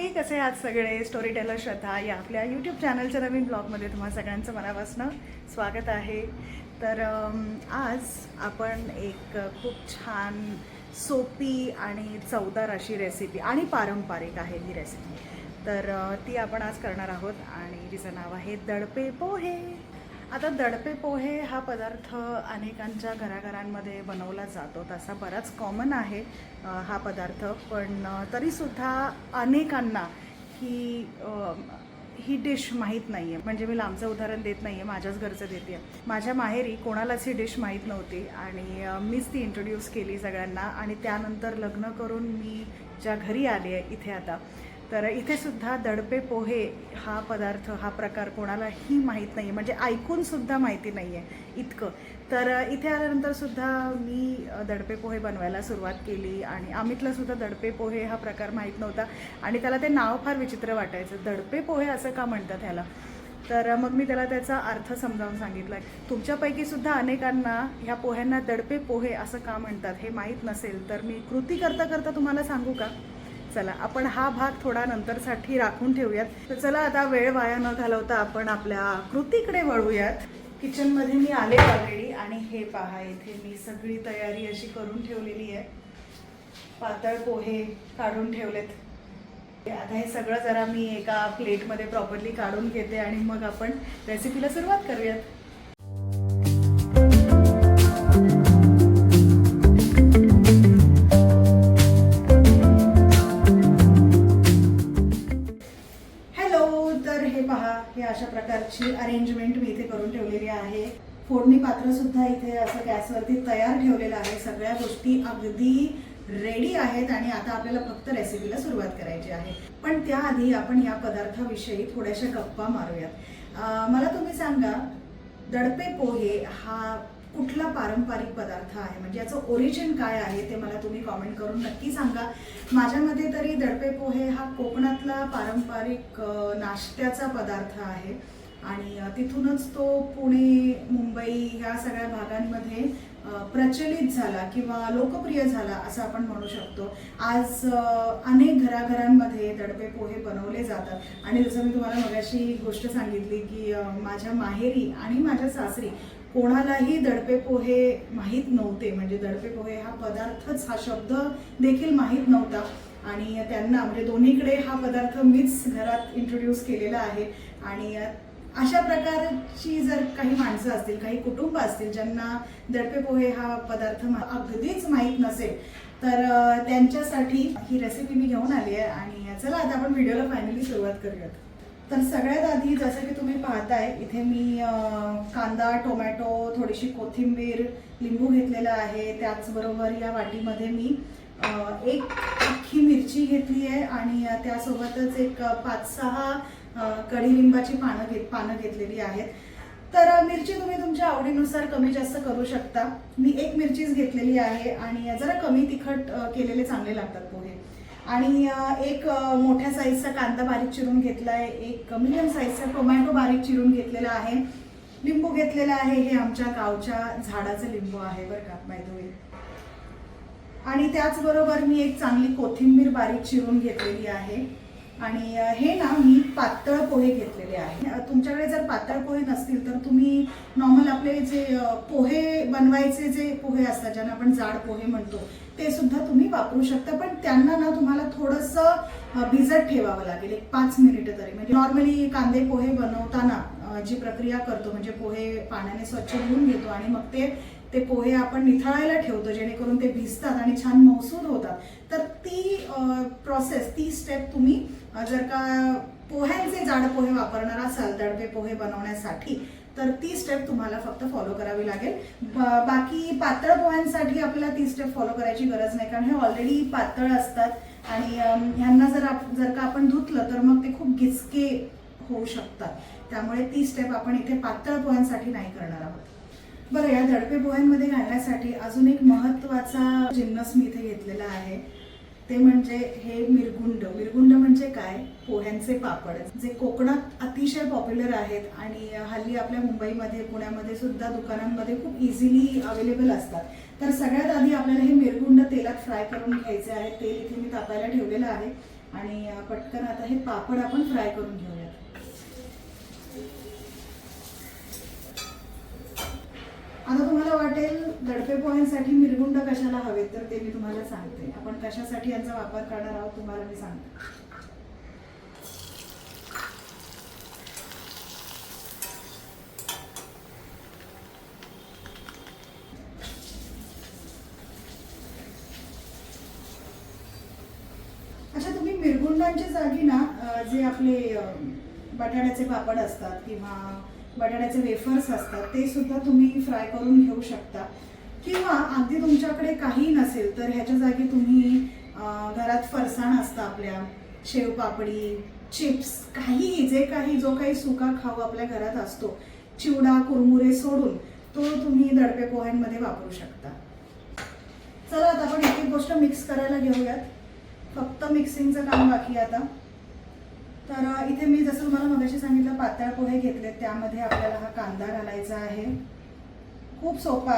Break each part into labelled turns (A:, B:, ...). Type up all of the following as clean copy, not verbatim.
A: हाय, कसे आहात सगळे. स्टोरी टेलर श्रद्धा या आपल्या यूट्यूब चॅनलच्या नवीन ब्लॉगमध्ये तुम्हा सगळ्यांचं मनापासून स्वागत आहे. तर आज आपण एक खूप छान सोपी आणि चवदार अशी रेसिपी आणि पारंपरिक आहे ही रेसिपी. तर ती आपण आज करणार आहोत आणि जिचं नाव आहे दडपे पोहे. आता दडपे पोहे हा पदार्थ अनेकांच्या घराघरांमध्ये बनवला जातो, तसा बराच कॉमन आहे हा पदार्थ. पण तरीसुद्धा अनेकांना ही डिश माहीत नाही आहे. म्हणजे मी लांबचं उदाहरण देत नाही आहे, माझ्याच घरचं देते आहे. माझ्या माहेरी कोणालाच ही डिश माहीत नव्हती आणि मीच ती इंट्रोड्यूस केली सगळ्यांना. आणि त्यानंतर लग्न करून मी ज्या घरी आले आहे इथे आता, तर इथे सुद्धा दडपे पोहे हा पदार्थ हा प्रकार कोणालाही माहीत नाही आहे, म्हणजे ऐकूनसुद्धा माहिती नाही आहे इतकं. तर इथे आल्यानंतर सुद्धा मी दडपे पोहे बनवायला सुरुवात केली आणि अमितलासुद्धा दडपे पोहे हा प्रकार माहीत नव्हता आणि त्याला ते नाव फार विचित्र वाटायचं. दडपे पोहे असं का म्हणतात ह्याला? तर मग मी त्याला त्याचा अर्थ समजावून सांगितला. तुमच्यापैकीसुद्धा अनेकांना ह्या पोह्यांना दडपे पोहे असं का म्हणतात हे माहीत नसेल, तर मी कृती करता करता तुम्हाला सांगू का? चला, आपण हा भाग थोडा नंतरसाठी राखून ठेवूयात. तर चला आता वेळ वाया न घालवता आपण आपल्या कृतीकडे वळूयात. किचनमध्ये मी आले ऑलरेडी आणि हे पहा, इथे मी सगळी तयारी अशी करून ठेवलेली आहे. पातळ पोहे काढून ठेवलेत. आता हे सगळं जरा मी एका प्लेटमध्ये प्रॉपरली काढून घेते आणि मग आपण रेसिपीला सुरुवात करूयात. हे अशा प्रकारची अरेंजमेंट मी इथे करून ठेवलेली आहे. फोडणी पात्र सुद्धा इथे असं गॅसवरती तयार ठेवलेलं आहे. सगळ्या गोष्टी अगदी रेडी आहेत आणि आता आपल्याला फक्त रेसिपीला सुरुवात करायची आहे. पण त्याआधी आपण या पदार्थाविषयी थोड्याशा गप्पा मारूयात. मला तुम्ही सांगा, दडपे पोहे हा कुठला पारंपरिक पदार्थ आहे? म्हणजे याचं ओरिजिन काय आहे ते मला तुम्ही कॉमेंट करून नक्की सांगा. माझ्या मते तरी दडपे पोहे हा कोकणातला पारंपरिक नाश्त्याचा पदार्थ आहे आणि तिथूनच तो पुणे, मुंबई ह्या सगळ्या भागांमध्ये प्रचलित झाला किंवा लोकप्रिय झाला असं आपण म्हणू शकतो. आज अनेक घराघरांमध्ये दडपे पोहे बनवले जातात आणि जसं मी तुम्हाला मगाशी गोष्ट सांगितली की माझ्या माहेरी आणि माझ्या सासरी कोणालाही दडपे पोहे माहीत नव्हते. म्हणजे दडपे पोहे हा पदार्थच, हा शब्द देखील माहीत नव्हता आणि त्यांना म्हणजे दोन्हीकडे हा पदार्थ मीच घरात इंट्रोड्यूस केलेला आहे. आणि अशा प्रकारची जर काही माणसं असतील, काही कुटुंब असतील ज्यांना दडपे पोहे हा पदार्थ अगदीच माहीत नसेल, तर त्यांच्यासाठी ही रेसिपी मी घेऊन आली आहे. आणि चला आता आपण व्हिडिओला फायनली सुरुवात करूयात. तर सगळ्यात आधी जसं की तुम्ही पाहताय, इथे मी कांदा, टोमॅटो, थोडीशी कोथिंबीर, लिंबू घेतलेला आहे. त्याचबरोबर या वाटीमध्ये मी एक अख्खी मिरची घेतली आहे आणि त्यासोबतच एक 5-6 कढीलिंबाची पानं घेतलेली आहेत. तर मिरची तुम्ही तुमच्या आवडीनुसार कमी जास्त करू शकता. मी एक मिरचीच घेतलेली आहे आणि जरा कमी तिखट केलेले चांगले लागतात पोहे. आणि एक मोठ्या साईजचा कांदा बारीक चिरून घेतला आहे. एक मीडियम साईजचा टोमॅटो बारीक चिरून घेतलेला आहे. लिंबू घेतलेला आहे. हे आमच्या गावच्या झाडाचं लिंबू आहे बरं का, बाय द वे. आणि त्याचबरोबर मी एक चांगली कोथिंबीर बारीक चिरून घेतलेली आहे. आणि हे ना मी पातळ पोहे घेतलेले आहे. तुमच्याकडे जर पातळ पोहे नसतील तर तुम्ही नॉर्मल आपले जे पोहे बनवायचे जे पोहे असतात, ज्यांना आपण जाड पोहे म्हणतो, ते सुद्धा तुम्ही वापरू शकता. पण त्यांना ना तुम्हाला थोडंसं भिजत ठेवावं लागेल, एक 5 मिनिटं तरी. म्हणजे नॉर्मली कांदे पोहे बनवताना जी प्रक्रिया करतो, म्हणजे पोहे पाण्याने स्वच्छ धुवून घेतो आणि मग ते पोहे आपण निथळायला ठेवतो जेणेकरून ते भिजतात आणि छान मऊसूद होतात. तर ती प्रोसेस, ती स्टेप तुम्ही जर का पोह्यांचे जाड पोहे वापरणार असाल दडपे पोहे बनवण्यासाठी, तर ती स्टेप तुम्हाला फक्त फॉलो करावी लागेल. बाकी पातळ पोह्यांसाठी आपल्याला ती स्टेप फॉलो करायची गरज नाही, कारण हे ऑलरेडी पातळ असतात आणि ह्यांना जर का आपण धुतलं तर मग ते खूप गिचके होऊ शकतात. त्यामुळे ती स्टेप आपण इथे पातळ पोह्यांसाठी नाही करणार आहोत. बरं, या दडपे पोह्यांमध्ये घालण्यासाठी अजून एक महत्त्वाचा जिन्नस मी इथे घेतलेला आहे. ते म्हणजे हे मिरगुंड. मिरगुंड म्हणजे काय? पोह्यांचे पापड, जे कोकणात अतिशय पॉप्युलर आहेत आणि हल्ली आपल्या मुंबईमध्ये, पुण्यामध्ये सुद्धा दुकानांमध्ये खूप इझिली अवेलेबल असतात. तर सगळ्यात आधी आपल्याला हे मिरगुंड तेलात फ्राय करून घ्यायचे आहेत. तेल इथे मी तापायला ठेवलेलं आहे. आणि पटकन आता हे पापड आपण फ्राय करून घेऊयात. आता तुम्हाला वाटेल दडपे पोह्यांसाठी मिरगुंड कशाला हवेत, तर ते मी तुम्हाला सांगते. आपण कशासाठी यांचा वापर करणार आहोत तुम्हाला मी सांगते. अच्छा, तुम्ही मिरगुंडांच्या जागी ना जे आपले बटाट्याचे पापड असतात किंवा बटाट्याचे वेफर्स असतात ते सुद्धा तुम्ही फ्राय करून घेऊ शकता. किंवा अगदी तुमच्याकडे काही नसेल तर ह्याच्या जागी तुम्ही घरात फरसाण असतं आपल्या, शेवपापडी, चिप्स, काही जो काही सुका खाऊ आपल्या घरात असतो, चिवडा कुरमुरे सोडून तो तुम्ही दडपे पोह्यांमध्ये वापरू शकता. चला आता आपण एक एक गोष्ट मिक्स करायला घेऊयात. फक्त मिक्सिंगचं काम बाकी आता. तर इथे मी जसं तुम्हाला मगाशी सांगितलं पातळ पोहे घेतले, त्यामध्ये आपल्याला हा कांदा घालायचा आहे. खूप सोपं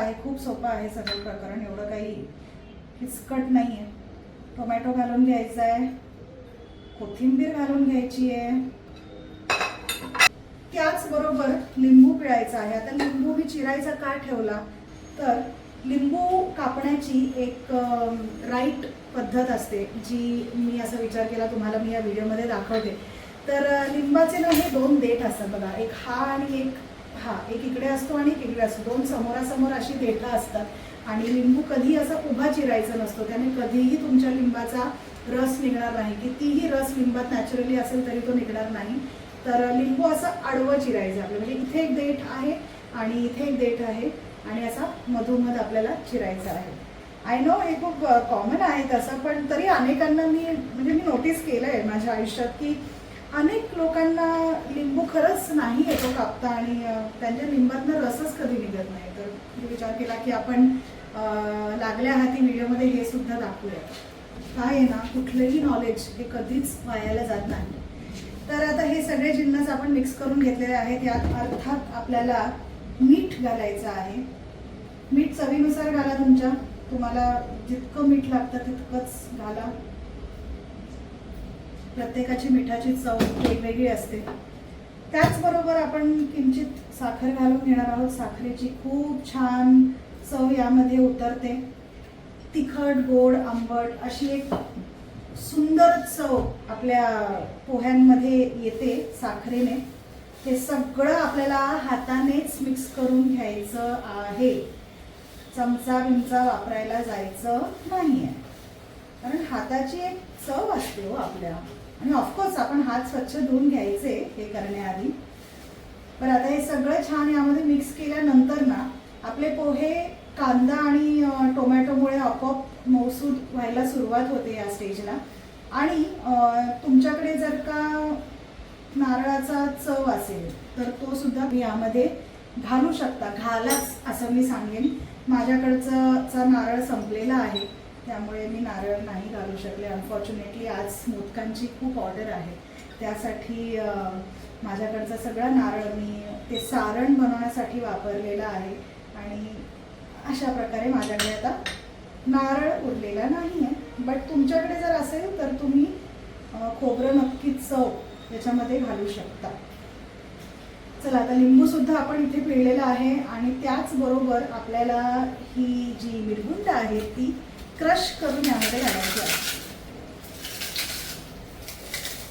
A: आहे सगळं प्रकरण, एवढं काही किचकट नाही आहे. टोमॅटो घालून घ्यायचा आहे, कोथिंबीर घालून घ्यायची आहे, त्याचबरोबर लिंबू पिळायचा आहे. आता लिंबू मी चिरायचा का ठेवला, तर लिंबू कापण्याची एक राईट पद्धत असते, जी मी असा विचार केला तुम्हाला मी या व्हिडिओमध्ये दाखवते. तर लिंबाचे ना हे 2 देठ असतात बघा, एक हा आणि एक इकडे असतो आणि एक इकडे असतो, 2 समोरासमोर अशी देठं असतात. आणि लिंबू कधी असा उभा चिरायचा नसतो, त्याने कधीही तुमच्या लिंबाचा रस निघणार नाही. कितीही रस लिंबात नॅचरली असेल तरी तो निघणार नाही. तर लिंबू असं आडवं चिरायचं आपलं, म्हणजे इथे एक देठ आहे आणि इथे एक देठ आहे आणि असा मधोमध आपल्याला चिरायचा आहे. आय नो हे खूप कॉमन आहे तसं, पण तरी अनेकांना मी नोटीस केलं आहे माझ्या आयुष्यात की अनेक लोकांना लिंबू खरंच नाही येतो कापता आणि त्यांच्या लिंबातनं रसच कधी निघत नाही. तर मी विचार केला की आपण लागल्या हाती व्हिडिओमध्ये हे सुद्धा दाखवूया. काय आहे ना, कुठलंही नॉलेज हे कधीच वायाला जात नाही. तर आता हे सगळे जिन्नस आपण मिक्स करून घेतलेले आहेत. यात अर्थात आपल्याला मीठ घालायचं आहे. मीठ चवीनुसार घाला, तुम्हाला जितकं मीठ लागतं तितकंच घाला. प्रत्येकाची मिठाची चव वेगवेगळी असते. त्याचबरोबर आपण किंचित साखर घालून घेणार आहोत. साखरेची खूप छान चव यामध्ये उतरते. तिखट, गोड, आंबट अशी एक सुंदर चव आपल्या पोह्यांमध्ये येते साखरेने. हे सगळं आपल्याला हातानेच मिक्स करून घ्यायचं आहे. चमचा बिमचा वापरायला जायचं नाही आहे, कारण हाताची एक चव असते हो आपल्या. आणि ऑफकोर्स आपण हात स्वच्छ धुवून घ्यायचे हे करण्याआधी. पण आता हे सगळं छान यामध्ये मिक्स केल्यानंतर ना आपले पोहे कांदा आणि टोमॅटोमुळे आपोआप मऊसूद व्हायला सुरुवात होते या स्टेजला. आणि तुमच्याकडे जर का नारळाचा चव असेल तर तो सुद्धा मी यामध्ये घालू शकता. घालाच असं मी सांगेन. माझ्याकडचा नारळ संपलेला आहे, त्यामुळे मी नारळ नाही घालू शकले. अनफॉर्च्युनेटली आज मोदकांची खूप ऑर्डर आहे, त्यासाठी माझ्याकडचा सगळा नारळ मी ते सारण बनवण्यासाठी वापरलेला आहे. आणि अशा प्रकारे माझ्याकडे आता नारळ उरलेला नाही आहे. बट तुमच्याकडे जर असेल तर तुम्ही खोबरं नक्कीच चव याच्यामध्ये घालू शकता. चला आता लिंबू सुद्धा आपण इथे पिळलेलं आहे आणि त्याचबरोबर आपल्याला ही जी मिरगुंड आहे ती क्रश करून यामध्ये घालायची आहे.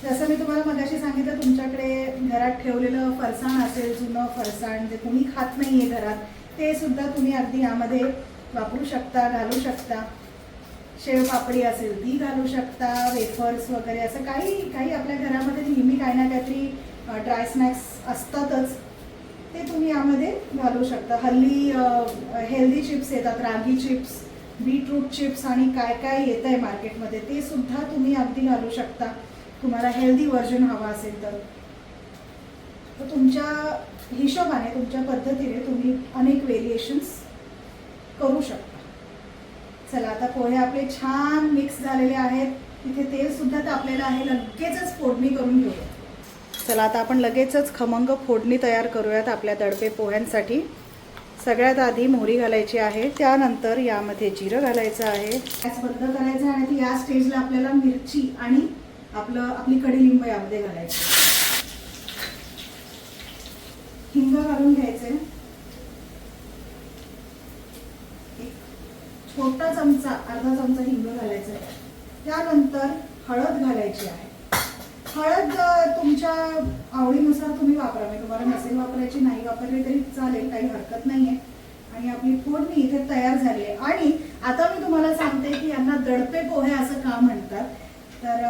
A: जसं मी तुम्हाला मगाशी सांगितलं, तुमच्याकडे घरात ठेवलेलं फरसाण असेल, जुनं फरसाण जे कोणी खात नाहीये घरात, ते सुद्धा तुम्ही अगदी यामध्ये वापरू शकता, घालू शकता. शेवपापडी असेल ती घालू शकता, वेफर्स वगैरे असं काही आपल्या घरामध्ये नेहमी काही ना काहीतरी ड्राय स्नॅक्स असतातच, ते तुम्ही यामध्ये घालू शकता. हल्ली हेल्दी चिप्स येतात, रागी चिप्स, बीटरूट चिप्स आणि काय काय येत आहे मार्केटमध्ये, ते सुद्धा तुम्ही अगदी घालू शकता तुम्हाला हेल्दी व्हर्जन हवा असेल तर. तुमच्या हिशोबाने, तुमच्या पद्धतीने तुम्ही अनेक व्हेरिएशन्स करू शकता. चला आता पोहे आपले छान मिक्स झालेले आहेत. इथे तेल सुद्धा तापलेलं आहे. लगेचच फोडणी करून घेऊया. चला आता आपण लगेचच खमंग फोडणी तयार करूयात आपल्या दडपे पोह्यांसाठी. सगळ्यात आधी मोहरी घालायची आहे, त्यानंतर यामध्ये जिरं घालायचं आहे, गॅस बंद करायचं आहे. आणि या स्टेजला आपल्याला मिरची आणि आपली कडीलिंब यामध्ये घालायची, हिंग घालून घ्यायचे, एक छोटा चमचा, अर्धा चमचा हिंग घालायचा. त्यानंतर हळद घालायची आहे. हळद तुमच्या आवडीनुसार तुम्ही वापरा, म्हणजे तुम्हाला नसेल वापरायची, नाही वापरली तरी चालेल, काही हरकत नाहीये. आणि आपली फोडणी इथे तयार झाली आहे. आणि आता मी तुम्हाला सांगते की यांना दडपे पोहे असं का म्हणतात. तर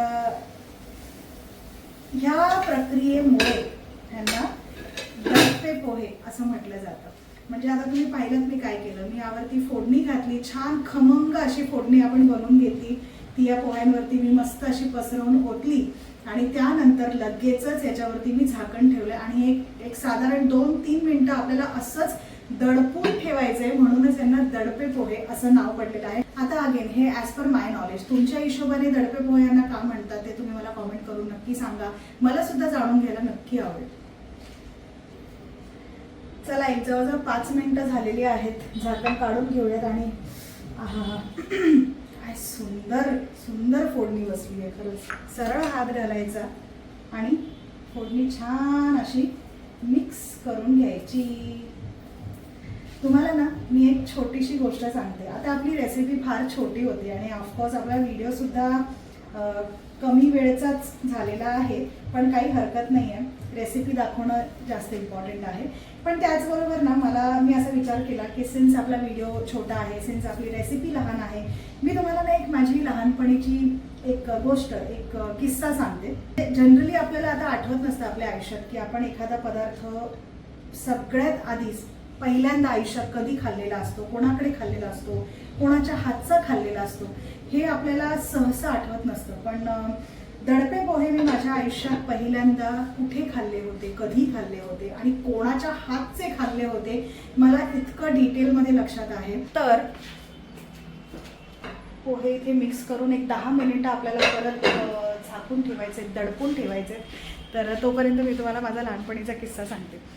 A: ह्या प्रक्रियेमुळे यांना दडपे पोहे असं म्हटलं जातं. म्हणजे आता तुम्ही पाहिलं मी काय केलं, मी यावरती फोडणी घातली, छान खमंग अशी फोडणी आपण बनवून घेतली. ती या पोह्यांवरती मी मस्त अशी पसरवून ओतली आणि त्यानंतर लगेचच याच्यावरती मी झाकण ठेवलं आणि एक साधारण 2-3 मिनिटं आपल्याला असंच दडपून ठेवायचंय. म्हणूनच यांना दडपे पोहे असं नाव पडलेलं आहे. आता अगेन हे ॲज पर माय नॉलेज, तुमच्या हिशोबाने दडपे पोहे यांना का म्हणतात ते तुम्ही मला कॉमेंट करून नक्की सांगा. मला सुद्धा जाणून घ्यायला नक्की आवडेल. चला, एक जवळजवळ 5 मिनिटं झालेली आहेत. झाकण काढून घेऊयात आणि आहा, काय सुंदर सुंदर फोडणी बसली आहे खरंच. सरळ हात घालायचा आणि फोडणी छान अशी मिक्स करून घ्यायची. तुम्हाला ना मी एक छोटीशी गोष्ट सांगते. आता आपली रेसिपी फार छोटी होती आणि ऑफकोर्स आपला व्हिडिओ सुद्धा कमी वेळेचाच झालेला आहे, पण काही हरकत नाही आहे. रेसिपी दाखवणं जास्त इम्पॉर्टंट आहे. पण त्याचबरोबर ना मी असा विचार केला की सिन्स आपला व्हिडिओ छोटा आहे, सिन्स आपली रेसिपी लहान आहे, मी तुम्हाला ना एक माझी लहानपणीची एक गोष्ट, एक किस्सा सांगते. जनरली आपल्याला आता आठवत नसतं आपल्या आयुष्यात की आपण एखादा पदार्थ सगळ्यात आधीच पहिल्यांदा आयुष्यात कधी खाल्लेला असतो, कोणाकडे खाल्लेला असतो, कोणाच्या हातचा खाल्लेला असतो, हे आपल्याला सहसा आठवत नसतं. पण दडपे पोहे मी माझ्या आयुष्यात पहिल्यांदा कुठे खाल्ले होते, कधी खाल्ले होते आणि कोणाच्या हातचे खाल्ले होते, मला इतकं डिटेलमध्ये लक्षात आहे. तर पोहे इथे मिक्स करून एक 10 मिनिटं आपल्याला परत झाकून ठेवायचे, दडपून ठेवायचे. तर तोपर्यंत मी तुम्हाला माझा लहानपणीचा किस्सा सांगते.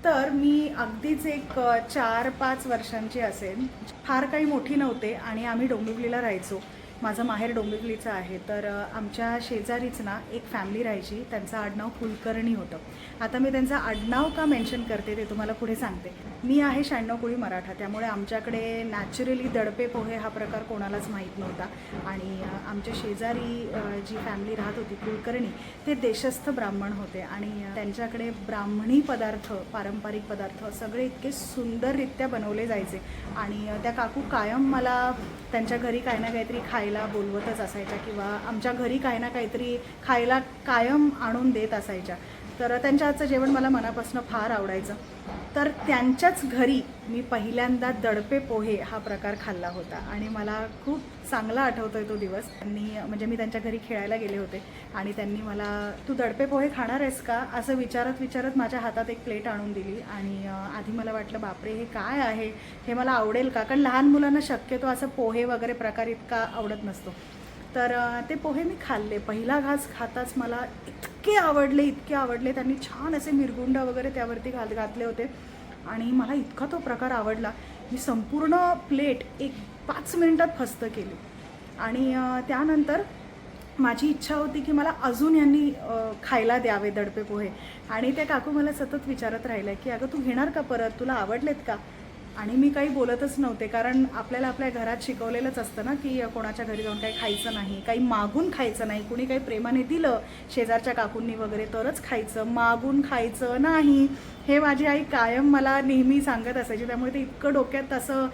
A: तर मी अगदीच एक 4-5 वर्षांची असेल, फार काही मोठी नव्हते आणि आम्ही डोंबिवलीला राहायचो. माझं माहेर डोंबिवलीचं आहे. तर आमच्या शेजारीच ना एक फॅमिली राहायची, त्यांचं आडनाव कुलकर्णी होतं. आता मी त्यांचं आडनाव का मेन्शन करते ते तुम्हाला पुढे सांगते. मी आहे 96 कुळी मराठा, त्यामुळे आमच्याकडे नॅचरली दडपे पोहे हा प्रकार कोणालाच माहीत नव्हता. आणि आमच्या शेजारी जी फॅमिली राहत होती कुलकर्णी, ते देशस्थ ब्राह्मण होते आणि त्यांच्याकडे ब्राह्मणी पदार्थ, पारंपरिक पदार्थ सगळे इतके सुंदररित्या बनवले जायचे. आणि त्या काकू कायम मला त्यांच्या घरी काही ना काहीतरी खायला बोलवतच असायच्या किंवा आमच्या घरी काही ना काहीतरी खायला कायम आणून देत असायच्या. तर त्यांच्या हातचं जेवण मला मनापासून फार आवडायचं. तर त्यांच्याच घरी मी पहिल्यांदा दडपे पोहे हा प्रकार खाल्ला होता आणि मला खूप चांगला आठवतो आहे तो दिवस. म्हणजे मी त्यांच्या घरी खेळायला गेले होते आणि त्यांनी मला, तू दडपे पोहे खाणार आहेस का असं विचारत माझ्या हातात एक प्लेट आणून दिली. आणि आधी मला वाटलं बापरे हे काय आहे, हे मला आवडेल का, कारण लहान मुलांना शक्यतो असं पोहे वगैरे प्रकार इतका आवडत नसतो. तर ते पोहे मी खाल्ले. पहिला घास खाताच मला इतके आवडले. त्यांनी छान असे मिरगुंड वगैरे त्यावरती घातले होते आणि मला इतका तो प्रकार आवडला. मी संपूर्ण प्लेट एक 5 मिनिटात फस्त केली. आणि त्यानंतर माझी इच्छा होती की मला अजून यांनी खायला द्यावे दडपे पोहे. आणि त्या काकू मला सतत विचारत राहिल्या की अगं तू घेणार का परत, तुला आवडलेत का. आणि मी काही बोलतच नव्हते, कारण आपल्याला आपल्या घरात शिकवलेलंच असतं ना की कोणाच्या घरी जाऊन काही खायचं नाही, काही मागून खायचं नाही. कुणी काही प्रेमाने दिलं शेजारच्या काकूंनी वगैरे तरच खायचं, मागून खायचं नाही, हे माझी आई कायम मला नेहमी सांगत असायची. त्यामुळे ते इतकं डोक्यात असं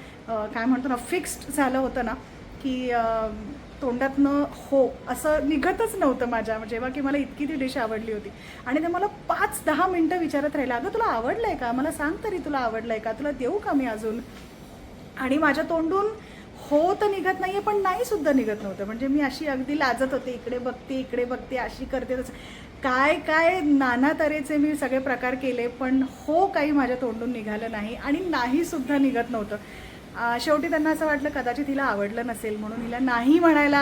A: काय म्हणतो ना फिक्स्ड झालं होतं ना की तोंडातनं हो असं निघतच नव्हतं माझ्या, जेव्हा की मला इतकी ती डिश आवडली होती. आणि ते मला 5-10 मिनटं विचारत राहिलं, अगं तुला आवडलं आहे का, मला सांग तरी तुला आवडलं आहे का, तुला देऊ का मी अजून. आणि माझ्या तोंडून हो तर निघत नाही आहे, पण नाही सुद्धा निघत नव्हतं. म्हणजे मी अशी अगदी लाजत होते, इकडे बघते अशी करते तसं काय नाना तऱ्हेचे मी सगळे प्रकार केले, पण हो काही माझ्या तोंडून निघालं नाही आणि नाही सुद्धा निघत नव्हतं. शेवटी त्यांना असं वाटलं कदाचित हिला आवडलं नसेल म्हणून हिला नाही म्हणायला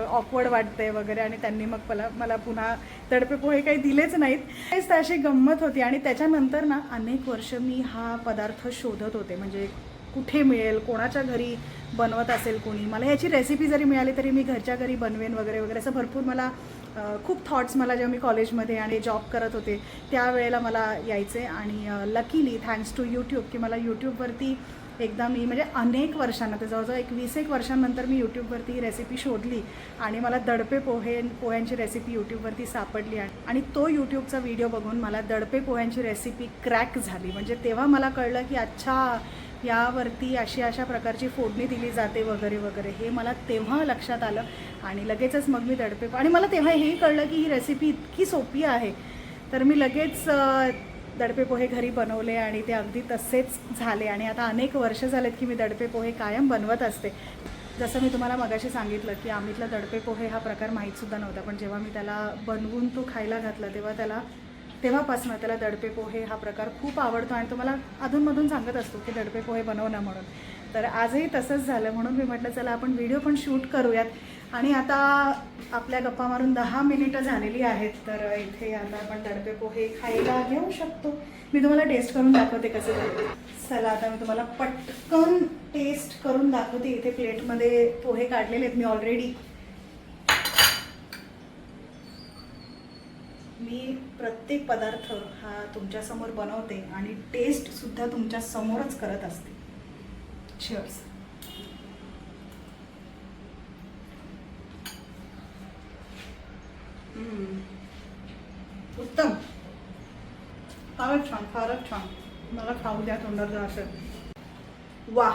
A: ऑकवर्ड वाटतंय वगैरे. आणि त्यांनी मग मला पुन्हा दडपे पोहे काही दिलेच नाहीत. हेच अशी गंमत होती. आणि त्याच्यानंतर ना अनेक वर्ष मी हा पदार्थ शोधत होते, म्हणजे कुठे मिळेल, कोणाच्या घरी बनवत असेल कोणी, मला याची रेसिपी जरी मिळाली तरी मी घरच्या घरी बनवेन वगैरे असं भरपूर मला खूप थॉट्स मला जेव्हा मी कॉलेजमध्ये आणि जॉब करत होते त्यावेळेला मला यायचे आणि लकीली थँक्स टू यूट्यूब की मला यूट्यूबवरती एकदा मी म्हणजे अनेक वर्षांनंतर जवळजवळ 21 वर्षांनंतर मी यूट्यूबवरती रेसिपी शोधली आणि मला दडपे पोह्यांची रेसिपी यूट्यूबवरती सापडली आणि तो यूट्यूबचा व्हिडिओ बघून मला दडपे पोह्यांची रेसिपी क्रॅक झाली. म्हणजे तेव्हा मला कळलं की अच्छा यावरती अशा प्रकारची फोडणी दिली जाते वगैरे वगैरे, हे मला तेव्हा लक्षात आलं आणि लगेचच मग मी दडपे आणि मला तेव्हा हेही कळलं की ही रेसिपी इतकी सोपी आहे. तर मी लगेच दडपे पोहे घरी बनवले आणि ते अगदी तसेच झाले आणि आता अनेक वर्ष झालेत की मी दडपे पोहे कायम बनवत असते. जसं मी तुम्हाला मगाशी सांगितलं की अमितला दडपे पोहे हा प्रकार माहीतसुद्धा नव्हता, पण जेव्हा मी त्याला बनवून तो खायला घातला तेव्हापासून त्याला दडपे पोहे हा प्रकार खूप आवडतो आणि तो मला अधूनमधून सांगत असतो की दडपे पोहे बनव ना म्हणून. तर आजही तसंच झालं म्हणून मी म्हटलं चला आपण व्हिडिओ पण शूट करूयात. आणि आता आपल्या गप्पा मारून 10 मिनिटं झालेली आहेत, तर इथे आता आपण दडपे पोहे खायला घेऊ शकतो. मी तुम्हाला टेस्ट करून दाखवते कसे झाले. चला आता मी तुम्हाला पटकन टेस्ट करून दाखवते. इथे प्लेटमध्ये पोहे काढलेले आहेत मी ऑलरेडी. मी प्रत्येक पदार्थ हा तुमच्यासमोर बनवते आणि टेस्टसुद्धा तुमच्या समोरच करत असते. Cheers. उत्तम, फारच छान, फारच छान. मला खाऊ द्या तोंडात असेल. वा,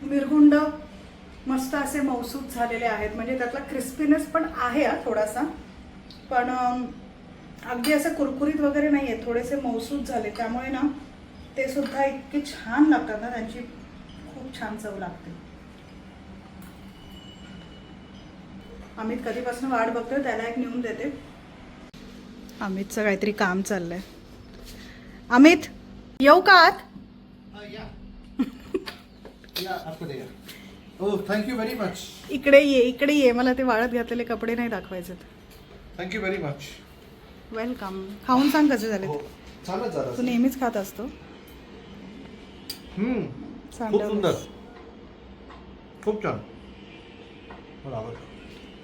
A: मिरगुंड मस्त असे मौसूद झालेले आहेत. म्हणजे त्यातला क्रिस्पीनेस पण आहे थोडासा, पण अगदी असं कुरकुरीत वगैरे नाही आहे, थोडेसे मौसूद झाले. त्यामुळे ना ते सुद्धा इतके छान लागतात ना, त्यांची खूप छान चव लागते. अमित कधीपासून वाट बघतोय, त्याला एक नेऊन देते. अमितचं काहीतरी काम चाललंय. अमित येऊ का आत?
B: Thank you very much.
A: इकडे ये. मला ते वाळत घातलेले कपडे नाही दाखवायचे.
B: Thank you very much.
A: वेलकम. खाऊन सांग कसे झाले.
B: चालत झालं.
A: तू नेहमीच खात असतो.
B: खूप सुंदर, खूप छान.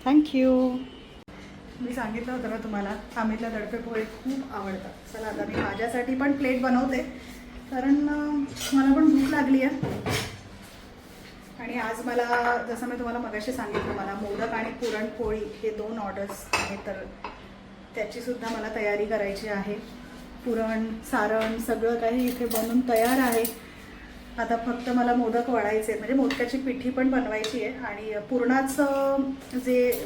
A: थँक्यू. मी सांगितलं होतं ना तुम्हाला अमितला दडपे पोहे खूप आवडतात. चला आता मी माझ्यासाठी पण प्लेट बनवते, कारण मला पण भूक लागली आहे. आणि आज मला जसं मी तुम्हाला मगाशी सांगितलं, मला मोदक आणि पुरणपोळी हे 2 ऑर्डर्स आहेत, तर त्याचीसुद्धा मला तयारी करायची आहे. पुरण सारण सगळं काही इथे बनून तयार आहे. आता फक्त मला मोदक वळायचे, म्हणजे मोदकाची पिठी पण बनवायची आहे आणि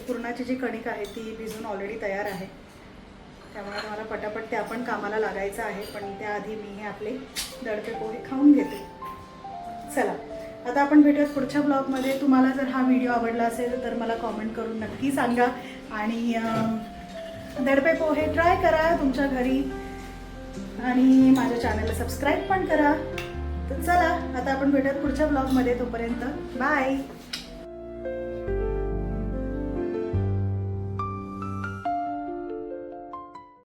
A: पुरणाची जी कणिक आहे ती भिजून ऑलरेडी तयार आहे. त्यामुळे मला पटापट त्या पण कामाला लागायचं आहे. पण त्याआधी मी हे आपले दडपे पोहे खाऊन घेते. चला आता आपण भेटूयात पुढच्या ब्लॉगमध्ये. तुम्हाला जर हा व्हिडिओ आवडला असेल तर मला कॉमेंट करून नक्की सांगा आणि दडपे पोहे ट्राय करा तुमच्या घरी आणि माझ्या चॅनलला सबस्क्राईब पण करा. तर चला आता आपण भेटूयात पुढच्या ब्लॉगमध्ये. तोपर्यंत बाय.